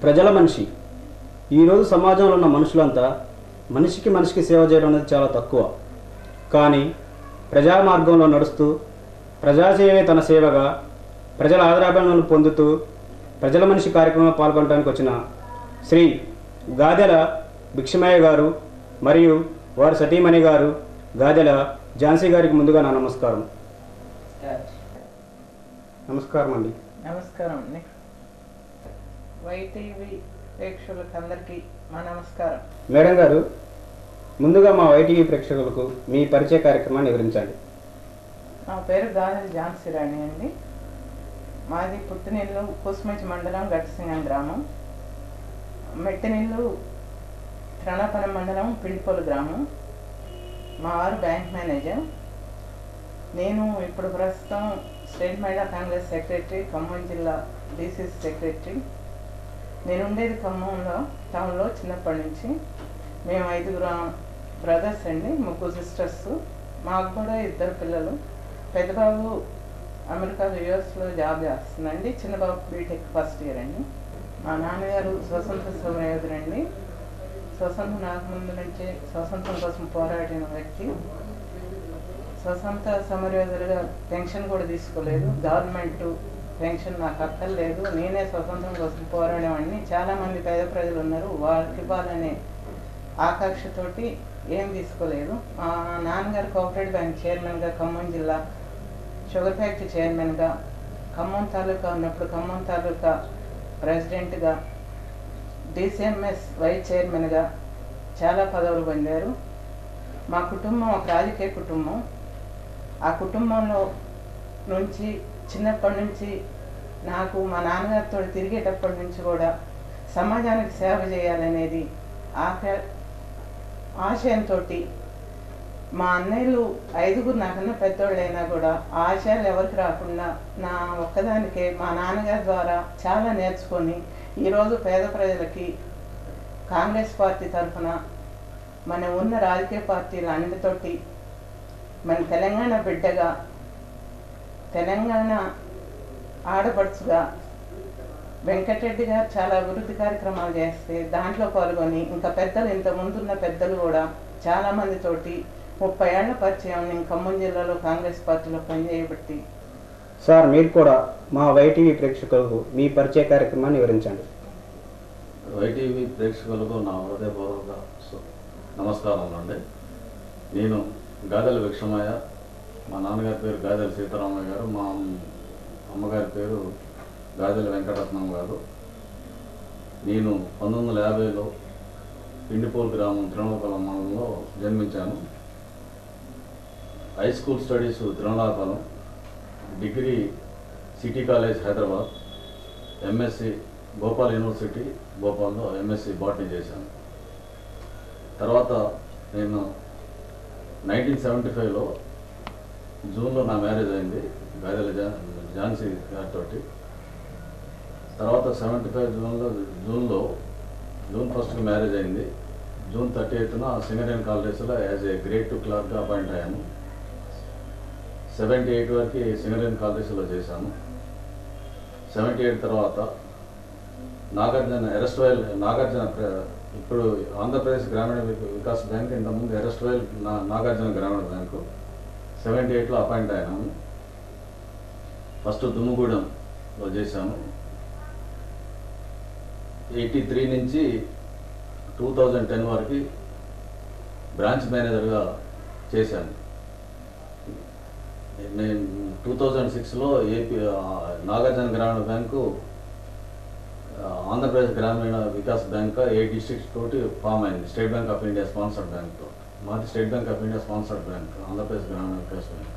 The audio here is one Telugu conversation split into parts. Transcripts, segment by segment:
ప్రజల మనిషి. ఈరోజు సమాజంలో ఉన్న మనుషులంతా మనిషికి సేవ చేయడం అనేది చాలా తక్కువ. కానీ ప్రజా మార్గంలో నడుస్తూ ప్రజాసేవే తన సేవగా ప్రజల ఆదరాభిమానాలను పొందుతూ ప్రజల మనిషి కార్యక్రమంలో పాల్గొనడానికి వచ్చిన శ్రీ గాదెల భిక్షమయ్య గారు మరియు వారి సతీమణి గారు గాదెల ఝాన్సీ గారికి ముందుగా నా నమస్కారం. నమస్కారం అండి. నమస్కారం అండి. వైటీవీ ప్రేక్షకులకు అందరికీ మా నమస్కారం. మేడం గారు, ముందుగా మా వైటీవీ ప్రేక్షకులకు మీ పరిచయ కార్యక్రమాన్ని వివరించండి. నా పేరు గాదెల ఝాన్సీ రాణి అండి. మాది పుట్టినిల్లు కుస్మజ్ మండలం గట్సింగం గ్రామం, మెట్టినిల్లు రణపనం మండలం పిండిపోలు గ్రామం. మా వారు బ్యాంక్ మేనేజర్. నేను ఇప్పుడు ప్రస్తుతం స్టేట్ మహిళా కాంగ్రెస్ సెక్రటరీ, ఖమ్మం జిల్లా డిసిసి సెక్రటరీ. నేను ఉండేది ఖమ్మంలో టౌన్లో. చిన్నప్పటి నుంచి మేము 5 బ్రదర్స్ అండి, 3 సిస్టర్స్. మాకు కూడా 2 పిల్లలు. పెద్ద బాబు అమెరికాలో యుఎస్లో జాబ్ చేస్తుందండి, చిన్న బాబు బీటెక్ ఫస్ట్ ఇయర్ అండి. మా నాన్నగారు స్వతంత్ర సమరయోధుడండి. స్వతంత్రం రాకముందు నుంచే స్వతంత్రం కోసం పోరాడిన వ్యక్తి. స్వతంత్ర సమరయోధులుగా పెన్షన్ కూడా తీసుకోలేదు. గవర్నమెంట్ పెన్షన్ నాకు అక్కర్లేదు, నేనే స్వతంత్రం కోసం పోరాడేవాడిని. చాలామంది పేద ప్రజలు ఉన్నారు, వాళ్ళకి ఇవ్వాలనే ఆకాంక్షతోటి ఏం తీసుకోలేదు. మా నాన్నగారు కోఆపరేటివ్ బ్యాంక్ చైర్మన్గా, ఖమ్మం జిల్లా షుగర్ ఫ్యాక్టరీ చైర్మన్గా, ఖమ్మం తాలూకా ఉన్నప్పుడు ఖమ్మం తాలూకా ప్రెసిడెంట్గా, డిసిఎంఎస్ వైస్ చైర్మన్గా చాలా పదవులు పొందారు. మా కుటుంబం ఒక రాజకీయ కుటుంబం. ఆ కుటుంబంలో నుంచి చిన్నప్పటి నుంచి నాకు మా నాన్నగారితో తిరిగేటప్పటి నుంచి కూడా సమాజానికి సేవ చేయాలనేది ఆశయంతో మా అన్నయ్యలు 5 నాకన్నా పెద్దోళ్ళైనా కూడా ఆ ఆశయాలు ఎవరికి రాకుండా నా ఒక్కదానికే మా నాన్నగారి ద్వారా చాలా నేర్చుకొని ఈరోజు పేద ప్రజలకి కాంగ్రెస్ పార్టీ తరఫున మన ఉన్న రాజకీయ పార్టీల అన్నిటితోటి మన తెలంగాణ బిడ్డగా, తెలంగాణ ఆడపడుచుగా వెంకటరెడ్డి గారు చాలా అభివృద్ధి కార్యక్రమాలు చేస్తే దాంట్లో పాల్గొని, ఇంకా పెద్దలు ఇంత ముందున్న పెద్దలు కూడా చాలామందితోటి 30 ఏళ్ల పరిచయం నేను ఖమ్మం జిల్లాలో కాంగ్రెస్ పార్టీలో పనిచేయబట్టి. సార్, మీరు కూడా మా వైటీవీ ప్రేక్షకులకు మీ పరిచయ కార్యక్రమాన్ని వివరించండి. వైటీవీ ప్రేక్షకులకు నా హృదయపూర్వక నమస్కారం అండి. నేను గాదెల భిక్షమయ్య. మా నాన్నగారి పేరు గాదెల సీతారామయ్య గారు, మా అమ్మగారి పేరు గాదెల వెంకటరత్నం గారు. నేను 1950లో పిండిపోల్ గ్రామం తిరుమలపాలెం మండలంలో జన్మించాను. High school studies Tirumalapalem, degree city college Hyderabad, MSc Bhopal university భోపాల్లో ఎంఎస్సి బాటనీ చేశాను. తర్వాత నేను 1975లో జూన్లో నా మ్యారేజ్ అయింది గాదెల ఝాన్సీ గారితో. తర్వాత 75 జూన్లో జూన్ 1కి మ్యారేజ్ అయింది. జూన్ 30న సింగరేణి కాలేజీలో యాజ్ ఏ గ్రేడ్ 2 క్లర్క్గా అపాయింట్ అయ్యాను. 78 వరకు సింగరేణి కాలేజీలో చేశాను. 78 తర్వాత నాగార్జున ఇప్పుడు ఆంధ్రప్రదేశ్ గ్రామీణ వికాస్ బ్యాంక్, ఇంతకుముందు ఎరస్ట్వైల్ నాగార్జున గ్రామీణ బ్యాంకు 78లో అపాయింట్ అయినాము. ఫస్ట్ దుమ్ముగూడెంలో చేశాను. 83 నుంచి 2010 వరకు బ్రాంచ్ మేనేజర్గా చేశాను. నేను 2006లో నాగార్జున గ్రామీణ bank Andhra Pradesh Grameena Vikas bank 8 districts తోటి ఫామ్ అయింది. State Bank of India sponsored బ్యాంక్తో. మాది State Bank of India sponsored bank, Andhra Pradesh Grameena Vikas bank.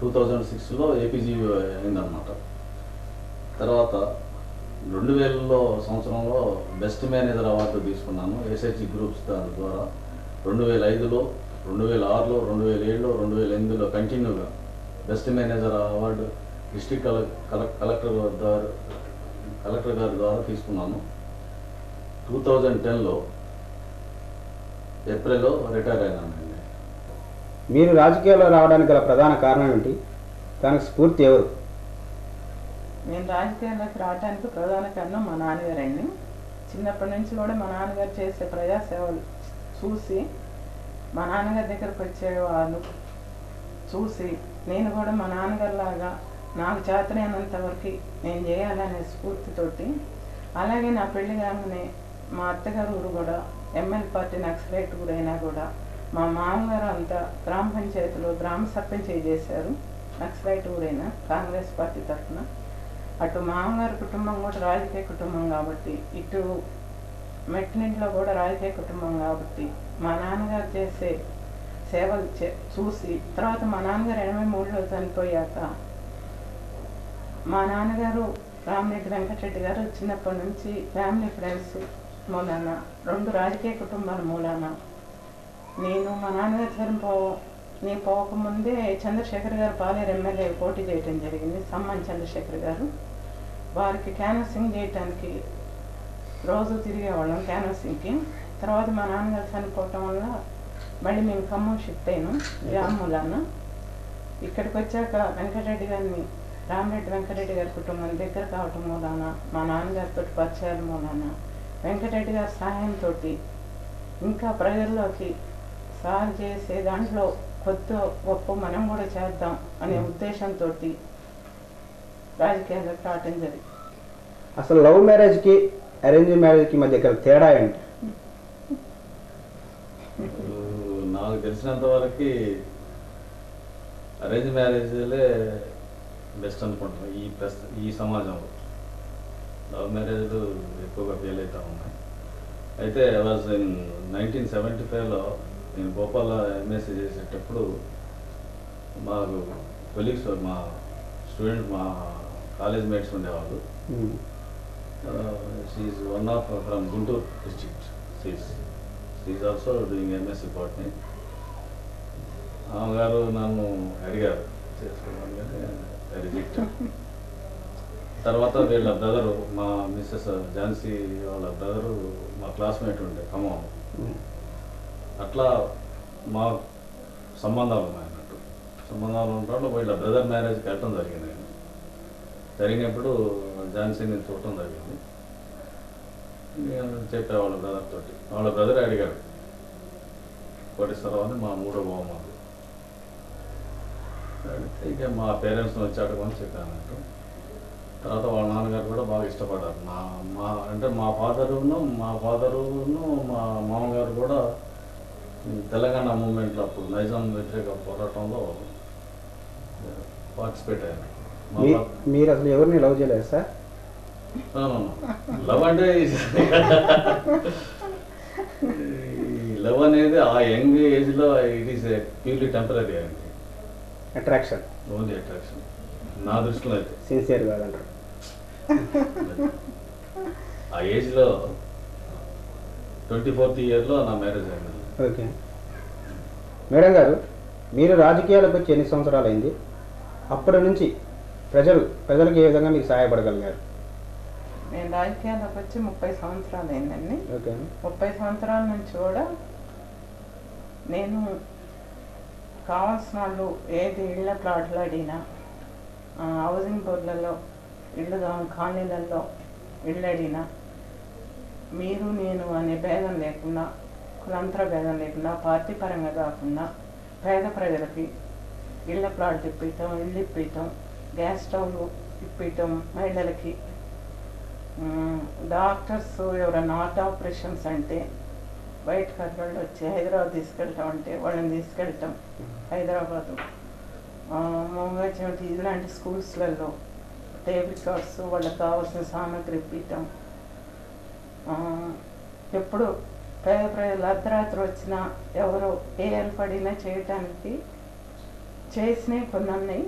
2006లో ఏపీజీబీ అయిందన్నమాట. తర్వాత 2000 సంవత్సరంలో బెస్ట్ మేనేజర్ అవార్డు తీసుకున్నాను ఎస్హెచ్జి గ్రూప్స్ దాని ద్వారా. 2005లో, 2006లో, 2007లో, 2008లో కంటిన్యూగా best manager award district collector గారి ద్వారా తీసుకున్నాను. 2010లో ఏప్రిల్లో రిటైర్ అయినానండి. మీరు రాజకీయాల్లో రావడానికి గల ప్రధాన కారణం ఏంటి? దానికి స్ఫూర్తి ఎవరు? నేను రాజకీయాల్లోకి రావడానికి ప్రధాన కారణం మా నాన్నగారండి. చిన్నప్పటి నుంచి కూడా మా నాన్నగారు చేసే ప్రజాసేవలు చూసి మా నాన్నగారి దగ్గరకు వచ్చేవాళ్ళు చూసి నేను కూడా మా నాన్నగారిలాగా నాకు చేతనైనంత వరకు నేను చేయాలనే స్ఫూర్తితోటి, అలాగే నా పెళ్లి కాగానే మా అత్తగారు ఊరు కూడా ఎమ్మెల్యే పార్టీ నక్సలైట్ ఊరైనా కూడా మా మామగారు అంతా గ్రామ పంచాయతీలో గ్రామ సర్పంచ్ చేశారు. నక్సలైట్ ఊరైనా కాంగ్రెస్ పార్టీ తరఫున. అటు మామగారి కుటుంబం కూడా రాజకీయ కుటుంబం కాబట్టి, ఇటు మెట్టినింట్లో కూడా రాజకీయ కుటుంబం కాబట్టి మా నాన్నగారు చేసే సేవలు చూసి, తర్వాత మా నాన్నగారు 83లో చనిపోయాక మా నాన్నగారు రామిరెడ్డి వెంకటరెడ్డి గారు చిన్నప్పటి నుంచి ఫ్యామిలీ ఫ్రెండ్స్ మూలాన, 2 రాజకీయ కుటుంబాల మూలాన నేను మా నాన్నగారు నేను పోకముందే చంద్రశేఖర్ గారు పాలేరు ఎమ్మెల్యే పోటీ చేయడం జరిగింది. సమ్మాన్ చంద్రశేఖర్ గారు వారికి క్యాన్వసింగ్ చేయటానికి రోజు తిరిగేవాళ్ళం క్యాన్వసింగ్కి. తర్వాత మా నాన్నగారు చనిపోవటం వల్ల మళ్ళీ మేము ఖమ్మం షిఫ్ట్ అయినాం జామూలాన. ఇక్కడికి వచ్చాక వెంకటరెడ్డి గారిని, రామిరెడ్డి వెంకటరెడ్డి గారి కుటుంబం దగ్గర కావటం మూలాన, మా నాన్నగారితో పరిచయాల మూలాన, వెంకటరెడ్డి గారి సహాయంతో ఇంకా ప్రజల్లోకి సాగు చేసే దాంట్లో కొత్త గొప్ప మనం కూడా చేద్దాం అనే ఉద్దేశంతో రాజకీయాలకు రావటం జరిగింది. అసలు లవ్ మ్యారేజ్కి అరేంజ్ మ్యారేజ్కి మధ్య తేడా ఏంటి? నాకు తెలిసినంత వరకు అరేంజ్ మ్యారేజ్లే బెస్ట్ అనుకుంటున్నాను ఈ సమాజంలో. లవ్ మ్యారేజ్లు ఎక్కువగా ఫెయిల్ అవుతూ ఉన్నాయి. అయితే వాజ్ ఇన్ 1975లో నేను భోపాల్లో ఎంఎస్సీ చేసేటప్పుడు మాకు కొలీగ్స్, మా స్టూడెంట్, మా కాలేజ్ మేట్స్ ఉండేవాళ్ళు. She one of from Guntur district. She also doing MSc botany. ఆమెగారు నన్ను అడిగారు చేసుకోమని, కానీ రిజెక్ట్. తర్వాత వీళ్ళ బ్రదరు, మా మిస్సెస్ ఝాన్సీ వాళ్ళ బ్రదరు మా క్లాస్మేట్ ఉండే ఖమ్మం. అట్లా మా సంబంధాలు ఉన్నాయన్నట్టు. సంబంధాలు ఉండటంలో వీళ్ళ బ్రదర్ మ్యారేజ్కి వెళ్ళటం జరిగింది. జరిగినప్పుడు ఝాన్సీని చూడటం జరిగింది. నేను చెప్పా వాళ్ళ బ్రదర్ తోటి. వాళ్ళ బ్రదర్ అడిగాడు కోటేశ్వరరావు అని, మా 3వ బహుమతి. అడిగితే ఇక మా పేరెంట్స్ని వచ్చి అడగమని చెప్పానంటూ. తర్వాత వాళ్ళ నాన్నగారు కూడా బాగా ఇష్టపడ్డారు. అంటే మా ఫాదరును మా మామగారు కూడా తెలంగాణ మూమెంట్లో అప్పుడు నైజాం వ్యతిరేక పోరాటంలో పార్టిసిపేట్ అయ్యారు. మీరు అసలు ఎవరిని లవ్ చేయలేదు సార్? లవ్ అంటే లవ్ అనేది ఆ యంగ్ ఏజ్లో ఇట్ ఈస్ ప్యూర్లీ టెంపరీ అండి. అట్రాక్షన్, ఓన్లీ అట్రాక్షన్ నా దృష్టిలో అయితే. సిన్సియర్ కాదంటారు. ఆ ఏజ్లో 24th ఇయర్లో నా మ్యారేజ్ అయింది. ఓకే మేడం గారు, మీరు రాజకీయాలకు వచ్చి ఎన్ని సంవత్సరాలు అయింది? అప్పటి నుంచి ప్రజలకు ఏ విధంగా మీకు సహాయపడగలిగారు? నేను రాజకీయాలకు వచ్చి 30 సంవత్సరాలు అయిందండి. ఓకే. 30 సంవత్సరాల నుంచి కూడా నేను కావాల్సిన వాళ్ళు ఏది ఇళ్ళ ప్లాట్లు అడిగినా, హౌసింగ్ బోర్డులలో ఇళ్ళు కాలనీలలో ఇళ్ళు అడిగినా, మీరు నేను అనే భేదం లేకుండా, కులాంతర భేదం లేకుండా, పార్టీ పరంగా కాకుండా పేద ప్రజలకి ఇళ్ళ ప్లాట్లు ఇప్పించటం, ఇళ్ళు ఇప్పించటం, గ్యాస్ స్టవ్లు ఇప్పించటం, మహిళలకి డాక్టర్స్ ఎవరైనా హార్ట్ ఆపరేషన్స్ అంటే బయట వాళ్ళు వచ్చి హైదరాబాద్ తీసుకెళ్ళటం అంటే వాళ్ళని తీసుకెళ్ళటం హైదరాబాదు. ఇలాంటి స్కూల్స్లలో టేబుల్ చాట్స్ వాళ్ళకి కావాల్సిన సామాగ్రి ఇప్పించటం. ఎప్పుడు పేద ప్రజలు అర్ధరాత్రి వచ్చినా ఎవరో ఏ ఏర్పడినా చేయటానికి చేసినవి కొన్ని ఉన్నాయి.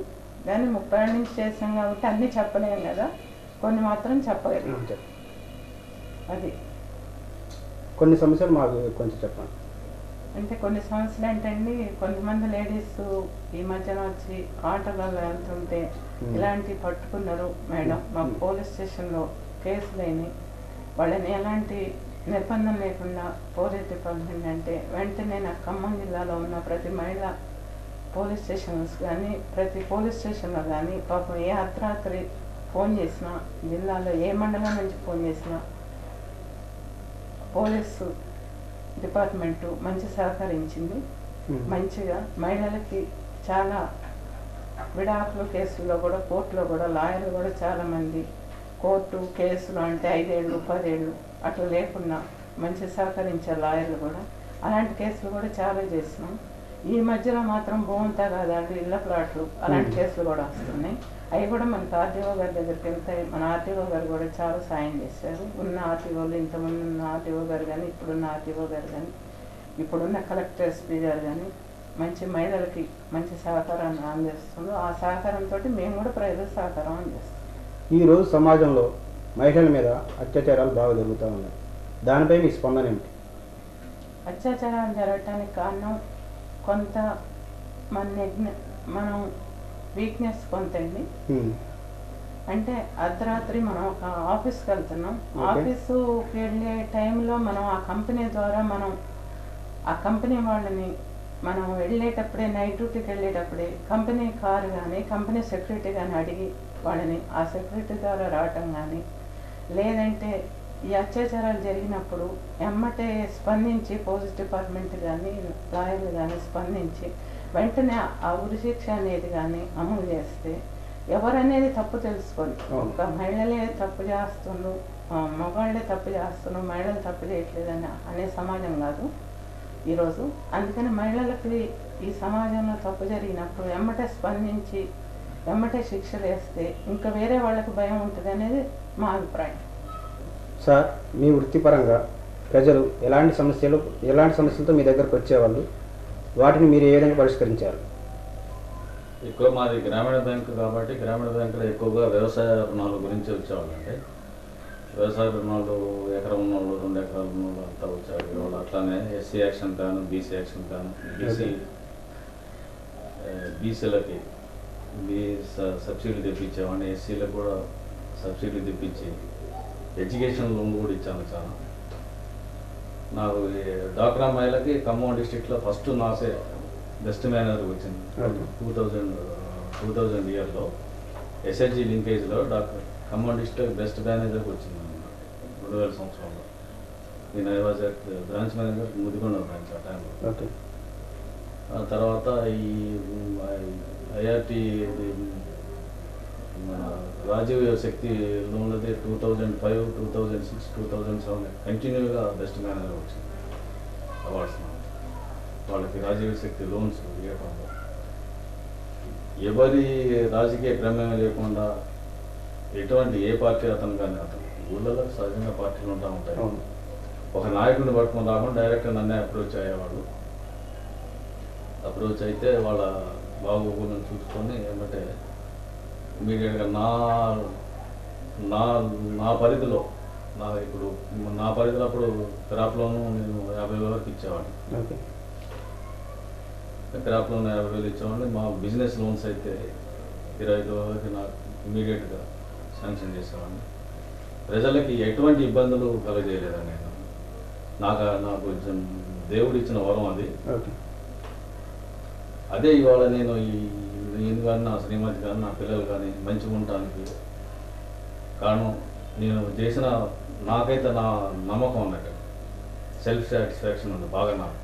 కానీ 30 ఏళ్ళ నుంచి చేసాం కాబట్టి అన్నీ చెప్పలేము కదా, కొన్ని మాత్రం చెప్పగలిగాం. అది కొన్ని సమస్యలు మాకు కొంచెం చెప్పండి. అంటే కొన్ని సమస్యలు ఏంటండి, కొంతమంది లేడీస్ ఈ మధ్యన వచ్చి ఆటోలలో వెళ్తుంటే ఇలాంటివి పట్టుకున్నారు మేడం. మాకు పోలీస్ స్టేషన్లో కేసులేని వాళ్ళని ఎలాంటి నిర్బంధం లేకుండా పోలీస్ డిపార్ట్మెంట్ అంటే వెంటనే నాకు ఖమ్మం జిల్లాలో ఉన్న ప్రతి మహిళ పోలీస్ స్టేషన్స్ కానీ ప్రతి పోలీస్ స్టేషన్లో కానీ పాపం ఏ అర్ధరాత్రి ఫోన్ చేసినా, జిల్లాలో ఏ మండలం నుంచి ఫోన్ చేసినా పోలీసు డిపార్ట్మెంటు మంచి సహకరించింది. మంచిగా మహిళలకి చాలా విడాకులు కేసుల్లో కూడా కోర్టులో కూడా లాయర్లు కూడా చాలామంది కోర్టు కేసులు అంటే 5 ఏళ్ళు 10 ఏళ్ళు అట్లా లేకుండా మంచి సహకరించే లాయర్లు కూడా అలాంటి కేసులు కూడా చాలా చేసినాం. ఈ మధ్యలో మాత్రం భూమి తగాదాలు ఇళ్ళ ప్లాట్లు అలాంటి కేసులు కూడా వస్తున్నాయి. అవి కూడా మనకు ఆర్టీఓ గారి దగ్గరికి వెళ్తాయి. మన ఆర్టీఓ గారు కూడా చాలా సాయం చేశారు. ఉన్న ఆర్టీఓలు, ఇంతకుముందు ఉన్న ఆర్టీఓ గారు కానీ, ఇప్పుడున్న ఆర్టీఓ గారు కానీ, ఇప్పుడున్న కలెక్టర్ ఎస్పీ గారు కానీ మంచి మహిళలకి మంచి సహకారాన్ని అందిస్తుంది. ఆ సహకారంతో మేము కూడా ప్రజల సహకారం అందిస్తాం. ఈరోజు సమాజంలో మహిళల మీద అత్యాచారాలు బాగా జరుగుతూ ఉన్నాయి. దానిపై మీ స్పందన ఏమిటి? అత్యాచారాలు జరగటానికి కారణం కొంత మనం వీక్నెస్ కొంత అండి. అంటే అర్ధరాత్రి మనం ఒక ఆఫీస్కి వెళ్తున్నాం. ఆఫీసుకి వెళ్ళే టైంలో మనం ఆ కంపెనీ ద్వారా మనం ఆ కంపెనీ వాళ్ళని మనం వెళ్ళేటప్పుడే నైట్ డ్యూటీకి వెళ్ళేటప్పుడే కంపెనీ కారు కానీ కంపెనీ సెక్యూరిటీ కానీ అడిగి వాళ్ళని ఆ సెక్యూరిటీ ద్వారా రావటం కానీ, లేదంటే ఈ అత్యాచారాలు జరిగినప్పుడు ఎమ్మటే స్పందించి పోలీస్ డిపార్ట్మెంట్ కానీ లాయర్లు కానీ స్పందించి వెంటనే ఆ ఉరిశిక్ష అనేది కానీ అమలు చేస్తే ఎవరనేది తప్పు తెలుసుకొని, ఒక మహిళలే తప్పు చేస్తుండ్రు, మగవాళ్ళే తప్పు చేస్తున్నారు, మహిళలు తప్పు చేయట్లేదని అనే సమాజం కాదు ఈరోజు. అందుకని మహిళలకి ఈ సమాజంలో తప్పు జరిగినప్పుడు ఎమ్మటే స్పందించి ఎమ్మటే శిక్ష వేస్తే ఇంకా వేరే వాళ్ళకి భయం ఉంటుంది అనేది మా అభిప్రాయం. సార్, మీ వృత్తిపరంగా ప్రజలు ఎలాంటి సమస్యలతో మీ దగ్గరకు వచ్చేవాళ్ళు, వాటిని మీరు ఏ విధంగా పరిష్కరించారు? ఎక్కువ మాది గ్రామీణ బ్యాంకు కాబట్టి గ్రామీణ బ్యాంకులో ఎక్కువగా వ్యవసాయ రుణాల గురించి వచ్చేవాళ్ళు. అంటే వ్యవసాయ రుణాలు ఎకరం ఉన్నోళ్ళు 2 ఎకరాలు ఉన్నోళ్ళు అంతా వచ్చేవాళ్ళు. అట్లానే ఎస్సీ యాక్షన్ కాను, బీసీ యాక్షన్ కాను, బీసీలకి సబ్సిడీ తెప్పించేవాడిని. ఎస్సీలకు కూడా సబ్సిడీ తెప్పించి ఎడ్యుకేషన్ లోన్ కూడా ఇచ్చాను చాలా. నాకు డాక్రా మహిళకి ఖమ్మం డిస్ట్రిక్ట్లో ఫస్ట్ నాసే బెస్ట్ మేనేజర్ వచ్చింది 2000 ఇయర్లో. ఎస్హెచ్జి లింకేజ్లో ఖమ్మం డిస్ట్రిక్ట్ బెస్ట్ మేనేజర్కి వచ్చింది 2000 సంవత్సరంలో. నేను I was branch manager Mudigonda branch ఆ టైంలో. ఆ తర్వాత ఈ ఐఆర్టీ మన రాజీవ్ శక్తి లోన్లది 2005, 2006, 2007 కంటిన్యూగా బెస్ట్ మేనేజర్ వచ్చింది అవార్డ్స్. వాళ్ళకి రాజీవ్ శక్తి లోన్స్ ఇవ్వడంలో ఎవరి రాజకీయ ప్రమేయం లేకుండా ఎటువంటి ఏ పార్టీ అతను కానీ, అతను ఊళ్ళలో సహజంగా పార్టీలు ఉంటా ఉంటాయి. ఒక నాయకుడిని పట్టుకుని రాకుండా డైరెక్ట్గా నన్నే అప్రోచ్ అయ్యేవాడు. అప్రోచ్ అయితే వాళ్ళ బాగోగులను చూసుకొని ఏమంటే ఇమీడియట్గా నా పరిధిలో అప్పుడు క్రాప్ లోను నేను 50,000 వరకు ఇచ్చేవాడిని. క్రాప్ లోన్ 50,000 ఇచ్చేవాడిని. మా బిజినెస్ లోన్స్ అయితే 25,000 వరకు నాకు ఇమీడియట్గా శాంక్షన్ చేసేవాడిని. ప్రజలకి ఎటువంటి ఇబ్బందులు కలగజేయలేదని నేను నాకు దేవుడు ఇచ్చిన వరం అది. అదే ఇవాళ నేను నేను కానీ నా శ్రీమతి కానీ నా పిల్లలు కానీ మంచిగా ఉండటానికి కారణం నేను చేసిన, నాకైతే నా నమ్మకం అన్నట్టు సెల్ఫ్ సాటిస్ఫాక్షన్ ఉంది బాగా. నాకు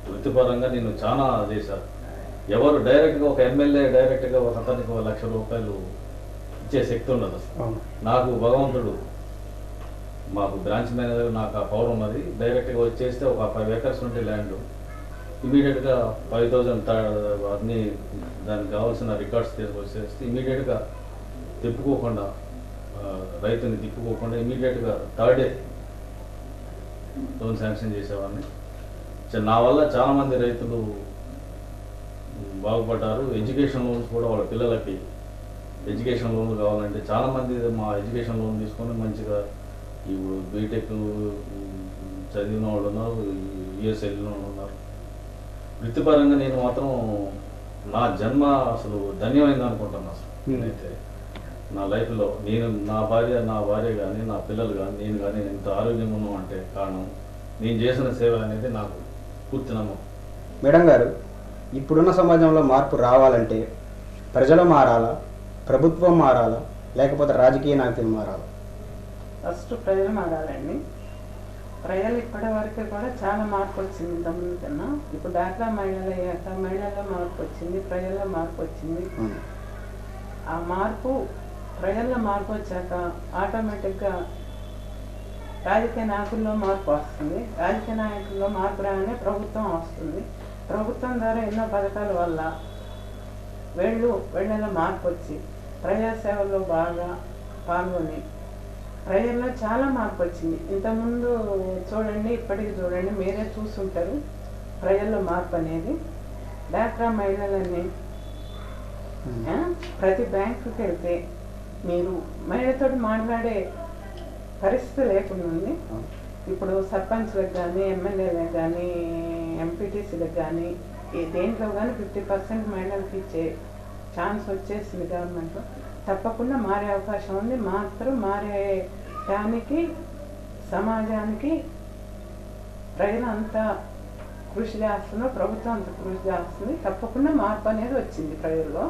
వృత్తిపరంగా నేను చాలా చేశాను. ఎవరు డైరెక్ట్గా ఒక ఎమ్మెల్యే డైరెక్ట్గా ఒక అతనికి 1,00,000 రూపాయలు ఇచ్చే శక్తి ఉండదు అసలు. నాకు భగవంతుడు, మాకు బ్రాంచ్ మేనేజర్ నాకు ఆ పవర్ ఉన్నది. డైరెక్ట్గా వచ్చేస్తే ఒక 5 acres ఉంటే ల్యాండ్ ఇమీడియట్గా 5,000 అన్నీ దానికి కావాల్సిన రికార్డ్స్ తీసుకొచ్చేస్తే ఇమీడియట్గా తిప్పుకోకుండా, రైతుని తిప్పుకోకుండా ఇమీడియట్గా 3rd day లోన్ శాంక్షన్ చేసేవాడిని. నా వల్ల చాలామంది రైతులు బాగుపడ్డారు. ఎడ్యుకేషన్ లోన్స్ కూడా వాళ్ళ పిల్లలకి ఎడ్యుకేషన్ లోన్లు కావాలంటే చాలామంది మా ఎడ్యుకేషన్ లోన్ తీసుకొని మంచిగా ఇప్పుడు బీటెక్ చదివిన వాళ్ళు ఉన్నారు, యూఎస్ వెళ్ళిన వాళ్ళు ఉన్నారు. వృత్తిపరంగా నేను మాత్రం నా జన్మ అసలు ధన్యమైంది అనుకుంటాను. అసలు నేనైతే నా లైఫ్లో నా భార్య కానీ నా పిల్లలు కానీ నేను కానీ ఎంత ఆరోగ్యంగా ఉన్నాం అంటే కారణం నేను చేసిన సేవ అనేది నాకు పూర్తి నమ్మకం. మేడం గారు, ఇప్పుడున్న సమాజంలో మార్పు రావాలంటే ప్రజలు మారాలా, ప్రభుత్వం మారాలా, లేకపోతే రాజకీయ నాయకులు మారాలా? ఫస్ట్ ప్రజలు మారాలండి. ప్రజలు ఇప్పటి వరకు కూడా చాలా మార్పు వచ్చింది ఇంతకుముందు కన్నా. ఇప్పుడు డాక్రా మహిళలు అయ్యాక మహిళల్లో మార్పు వచ్చింది, ప్రజల్లో మార్పు వచ్చింది. ఆ మార్పు ప్రజల్లో మార్పు వచ్చాక ఆటోమేటిక్గా రాజకీయ నాయకుల్లో మార్పు వస్తుంది. రాజకీయ నాయకుల్లో మార్పు రాగానే ప్రభుత్వం వస్తుంది. ప్రభుత్వం ద్వారా ఎన్నో పథకాల వల్ల వీళ్ళలో మార్పు వచ్చి ప్రజాసేవలో బాగా పాల్గొని ప్రజల్లో చాలా మార్పు వచ్చింది. ఇంతకుముందు చూడండి, ఇప్పటికి చూడండి, మీరే చూస్తుంటారు ప్రజల్లో మార్పు అనేది. డాక్రా మహిళలని ప్రతి బ్యాంకుకి వెళ్తే మీరు మహిళతో మాట్లాడే పరిస్థితి లేకుండా ఉంది. ఇప్పుడు సర్పంచ్లకు కానీ, ఎమ్మెల్యేలకు కానీ, ఎంపీటీసీలకు కానీ, దేంట్లో కానీ 50% మహిళలకు ఇచ్చే ఛాన్స్ వచ్చేసింది గవర్నమెంట్లో. తప్పకుండా మారే అవకాశం ఉంది. మాత్రం మారేటానికి సమాజానికి ప్రజలు అంతా కృషి చేస్తున్నారు, ప్రభుత్వం అంత కృషి చేస్తుంది. తప్పకుండా మార్పు అనేది వచ్చింది ప్రజల్లో.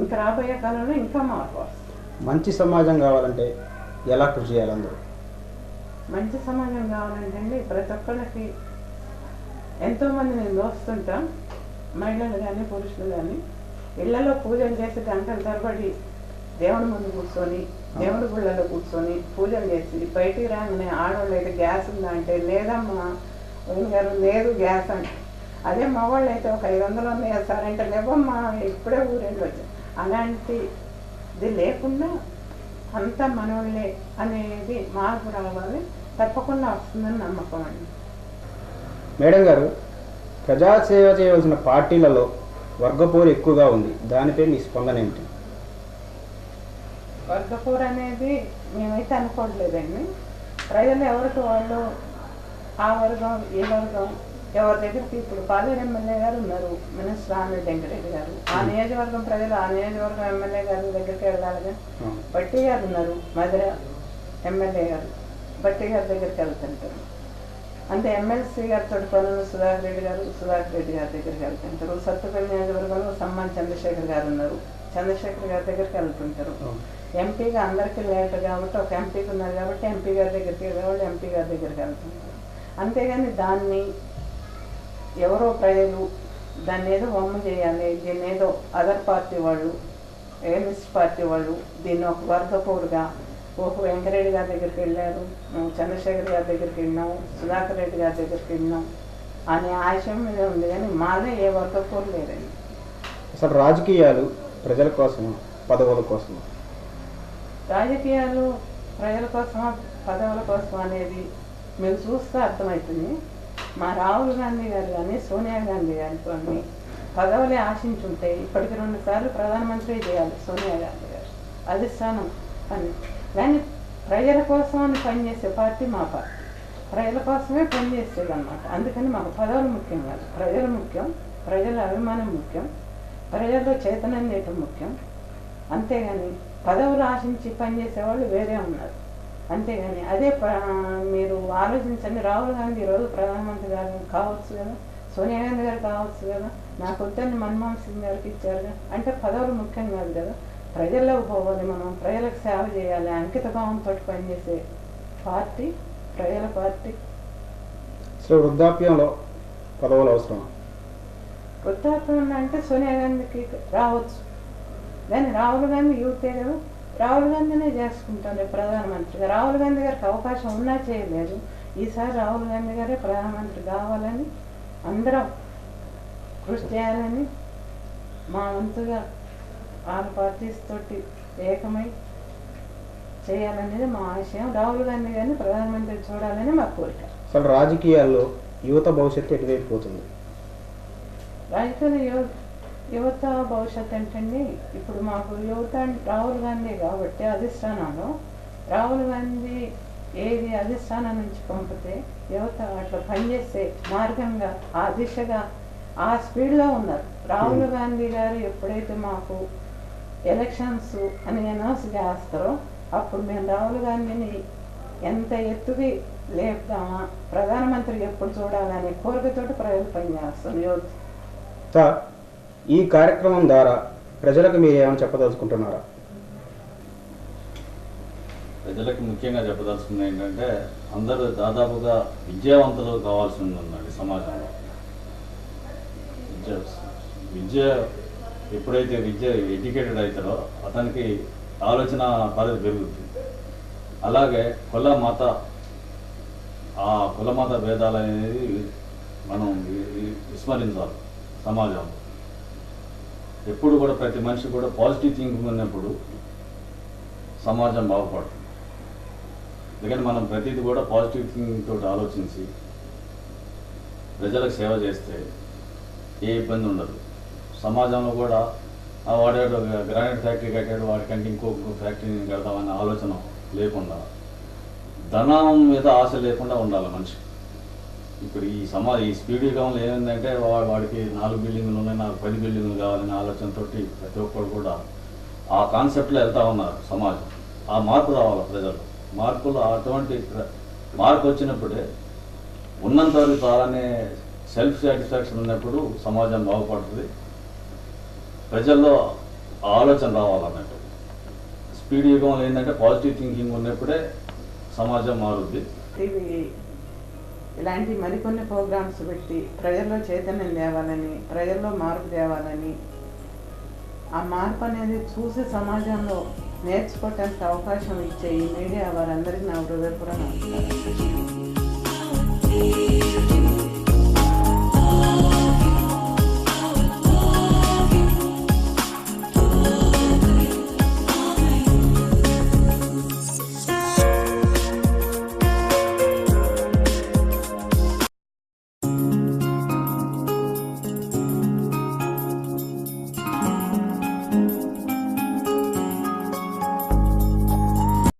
ఇంకా రాబోయే కాలంలో ఇంకా మార్పు వస్తుంది. మంచి సమాజం కావాలంటే ఎలా కృషి చేయాలి అందరూ? మంచి సమాజం కావాలంటే అండి, ప్రతి ఒక్కరికి ఎంతోమంది నేను దోస్తుంటాం, మహిళలు కానీ పురుషులు కానీ, ఇళ్లలో పూజలు చేసి గంటల తరబడి దేవుడి ముందు కూర్చొని, దేవుడి గుళ్ళలో కూర్చొని పూజలు చేసి బయటికి రాగానే ఆడవాళ్ళు అయితే గ్యాస్ ఉందా అంటే లేదమ్మా గారు లేదు గ్యాస్ అంటే, అదే మగవాళ్ళు అయితే ఒక 500 ఉన్నాయి సార్ అంటే లేవమ్మా ఇప్పుడే ఊరేళ్ళు వచ్చాయి. అలాంటిది లేకుండా అంతా మనవాళ్ళే అనేది మార్పు రావాలి. తప్పకుండా వస్తుందని నమ్మకం అండి. మేడం గారు, ప్రజాసేవ చేయవలసిన పార్టీలలో వర్గపోరు ఎక్కువగా ఉంది, దానిపై మీ స్పందన ఏమిటి? వర్గపోరు అనేది మేమైతే అనుకోవట్లేదండి. ప్రజలు ఎవరికి వాళ్ళు ఆ వర్గం ఈ వర్గం ఎవరి దగ్గరికి, ఇప్పుడు పాలేరు ఎమ్మెల్యే గారు ఉన్నారు, మినిస్టర్ ఆమె వెంకటరెడ్డి గారు, ఆ నియోజకవర్గం ప్రజలు ఆ నియోజకవర్గం ఎమ్మెల్యే గారి దగ్గరికి వెళ్ళాలిగా. బట్టి గారు ఉన్నారు, మధుర ఎమ్మెల్యే గారు, బట్టి గారి దగ్గరికి వెళ్తుంటారు. అంటే ఎమ్మెల్సీ గారితో పనులు సుధాకర్ రెడ్డి గారి దగ్గరికి వెళ్తుంటారు. సత్తుపల్లి నియోజకవర్గంలో సమ్మాన్ చంద్రశేఖర్ గారు ఉన్నారు, చంద్రశేఖర్ గారి దగ్గరికి వెళ్తుంటారు. ఎంపీగా అందరికీ లేట్ కాబట్టి ఒక ఎంపీకి ఉన్నారు కాబట్టి ఎంపీ గారి దగ్గరికి వెళ్ళేవాళ్ళు ఎంపీ గారి దగ్గరికి వెళ్తుంటారు. అంతేగాని దాన్ని ఎవరో ప్రజలు దాన్ని ఏదో బొమ్మ చేయాలి, దీన్ని ఏదో అదర్ పార్టీ వాళ్ళు, ఏమిస్ట్ పార్టీ వాళ్ళు దీన్ని ఒక వర్గపోరుగా, ఓహో వెంకరెడ్డి గారి దగ్గరికి వెళ్ళారు, చంద్రశేఖర్ గారి దగ్గరికి వెళ్ళినాం, సుధాకర్ రెడ్డి గారి దగ్గరికి వెళ్ళినాం అనే ఆశయం మీద ఉంది. కానీ మాదే ఏ వర్గపోరు లేదండి. అసలు రాజకీయాలు ప్రజల కోసమా పదవుల కోసమా? రాజకీయాలు ప్రజల కోసమా పదవుల కోసం అనేది మీరు చూస్తే అర్థమవుతుంది. మా రాహుల్ గాంధీ గారు కానీ, సోనియా గాంధీ గారితో పదవులే ఆశించుంటే ఇప్పటికి 2 సార్లు ప్రధానమంత్రి చేయాలి సోనియా గాంధీ గారు, అధిష్టానం అని. కానీ ప్రజల కోసం అని పనిచేసే పార్టీ మా పార్టీ, ప్రజల కోసమే పనిచేసేది అన్నమాట. అందుకని మాకు పదవులు ముఖ్యం కాదు, ప్రజలు ముఖ్యం, ప్రజల అభిమానం ముఖ్యం, ప్రజల్లో చైతన్యం చేయటం ముఖ్యం. అంతేగాని పదవులు ఆశించి పనిచేసేవాళ్ళు వేరే ఉన్నారు. అంతేగాని అదే మీరు ఆలోచించండి, రాహుల్ గాంధీ ఈరోజు ప్రధానమంత్రి గారు కావచ్చు కదా, సోనియా గాంధీ గారు కావచ్చు కదా, నాకు వద్దని మన్మోహన్ సింగ్ గారికి ఇచ్చారుగా. అంటే పదవులు ముఖ్యం కాదు కదా, ప్రజల్లోకి పోవాలి, మనం ప్రజలకు సేవ చేయాలి, అంకిత భావంతో పనిచేసే పార్టీ ప్రజల పార్టీ. సో వృద్ధాప్యంలో పదవులు అవసరం? వృద్ధాప్యం అంటే సోనియా గాంధీకి రావచ్చు, కానీ రాహుల్ గాంధీ యూతే కదా, రాహుల్ గాంధీనే చేసుకుంటారు ప్రధానమంత్రిగా. రాహుల్ గాంధీ గారికి అవకాశం ఉన్నా చేయలేదు. ఈసారి రాహుల్ గాంధీ గారే ప్రధానమంత్రి కావాలని అందరం కృషి చేయాలని మా వంతుగా ఆల్ పార్టీస్ తోటి ఏకమై చేయాలనేది మా ఆశయం. రాహుల్ గాంధీ గారిని ప్రధానమంత్రి చూడాలని మా కోరిక. అసలు రాజకీయాల్లో యువత భవిష్యత్తు ఎటువైపు పోతుంది? రాజకీయాల యువత భవిష్యత్తు ఏంటండి, ఇప్పుడు మాకు యువత రాహుల్ గాంధీ కాబట్టి అధిష్టానంలో రాహుల్ గాంధీ ఏది అధిష్టానం నుంచి పంపితే యువత అట్లా పనిచేసే మార్గంగా ఆ దిశగా ఆ స్పీడ్లో ఉన్నారు. రాహుల్ గాంధీ గారు ఎప్పుడైతే మాకు ఎలక్షన్స్ అని అనౌన్స్ చేస్తారో అప్పుడు మేము రాహుల్ గాంధీని ఎంత ఎత్తుకి లేపుతామా, ప్రధానమంత్రి ఎప్పుడు చూడాలనే కోరికతోటి ప్రజలు పనిచేస్తాం యువత. సార్, ఈ కార్యక్రమం ద్వారా ప్రజలకు మీరు ఏమైనా చెప్పదలుచుకుంటున్నారా? ప్రజలకు ముఖ్యంగా చెప్పదలుచుకుంది ఏంటంటే అందరూ దాదాపుగా విద్యావంతులు కావాల్సి ఉందండి సమాజంలో. విద్య ఎప్పుడైతే ఎడ్యుకేటెడ్ అవుతారో అతనికి ఆలోచన పరిధి పెరుగుతుంది. అలాగే కుల మత భేదాలు అనేది మనం విస్మరించాలి. సమాజంలో ఎప్పుడు కూడా ప్రతి మనిషి కూడా పాజిటివ్ థింకింగ్ ఉన్నప్పుడు సమాజం బాగుపడుతుంది. అందుకని మనం ప్రతిదీ కూడా పాజిటివ్ థింకింగ్ తోటి ఆలోచించి ప్రజలకు సేవ చేస్తే ఏ ఇబ్బంది ఉండదు. సమాజంలో కూడా వాడాడు గ్రానైట్ ఫ్యాక్టరీ కట్టాడు, వాడికంటే ఇంకొక ఫ్యాక్టరీని కడతామనే ఆలోచన లేకుండా, ధనం మీద ఆశ లేకుండా ఉండాలి మనిషి. ఇప్పుడు ఈ స్పీడ్ యుగంలో ఏమైందంటే వాడికి 4 బిల్డింగులు ఉన్నాయి, నాకు 10 బిల్డింగులు కావాలనే ఆలోచనతోటి ప్రతి ఒక్కరు కూడా ఆ కాన్సెప్ట్లో వెళ్తూ ఉన్నారు సమాజం. ఆ మార్పు రావాలి ప్రజలు. అటువంటి మార్పు వచ్చినప్పుడే ఉన్నంత వరకు చాలానే సెల్ఫ్ సాటిస్ఫాక్షన్ ఉన్నప్పుడు సమాజం బాగుపడుతుంది. ప్రజల్లో ఆలోచన రావాలన్నట్టు. స్పీడ్ యుగంలో ఏంటంటే పాజిటివ్ థింకింగ్ ఉన్నప్పుడే సమాజం మారుద్ది. ఇలాంటి మరికొన్ని ప్రోగ్రామ్స్ పెట్టి ప్రజల్లో చైతన్యం తేవాలని, ప్రజల్లో మార్పు తేవాలని, ఆ మార్పు అనేది చూసి సమాజంలో నేర్చుకోవటానికి అవకాశం ఇచ్చే ఈ మీడియా వారందరికీ నా హృదయపూర్వక నమస్కారం.